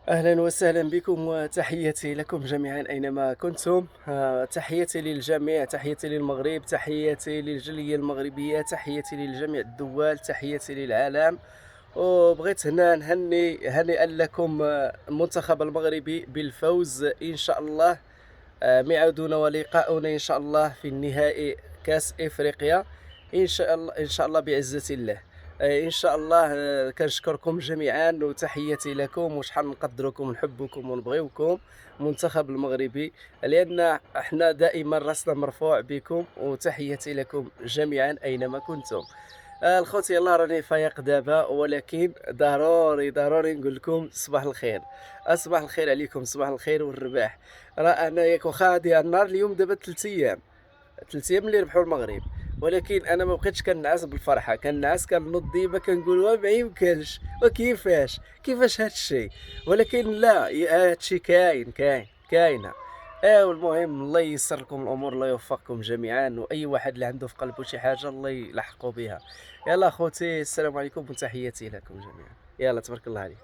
أهلا وسهلا بكم وتحياتي لكم جميعا أينما كنتم. تحياتي للجميع، تحياتي للمغرب، تحياتي للجالية المغربية، تحياتي لجميع الدول، تحياتي للعالم. وبغيت هنا نهني هنيئا لكم المنتخب المغربي بالفوز إن شاء الله. موعدنا ولقاؤنا إن شاء الله في النهائي كأس إفريقيا، إن شاء الله إن شاء الله بعزة الله. إن شاء الله. كنشكركم جميعا وتحياتي لكم، وشحال نقدركم ونحبكم ونبغيوكم المنتخب المغربي، لأن احنا دائما راسنا مرفوع بكم، وتحياتي لكم جميعا أينما كنتم. الخوت يلاه راني فايق دابا، ولكن ضروري نقول لكم صباح الخير. صباح الخير عليكم، صباح الخير والرباح. راه انا ياك واخا هادي النهار اليوم دابا 3 ايام، 3 ايام اللي ربحوا المغرب، ولكن انا ما بقيتش كنعس بالفرحه، كنعس كنوض ديما كنقول ما يمكنش، وكيفاش هاد الشيء. ولكن لا، هاد الشيء كاينه. والمهم الله ييسر لكم الامور، الله يوفقكم جميعا، واي واحد اللي عنده في قلبه شي حاجه الله يلحقه بها. يلا خوتي، السلام عليكم وتحياتي لكم جميعا. يلا تبارك الله عليك.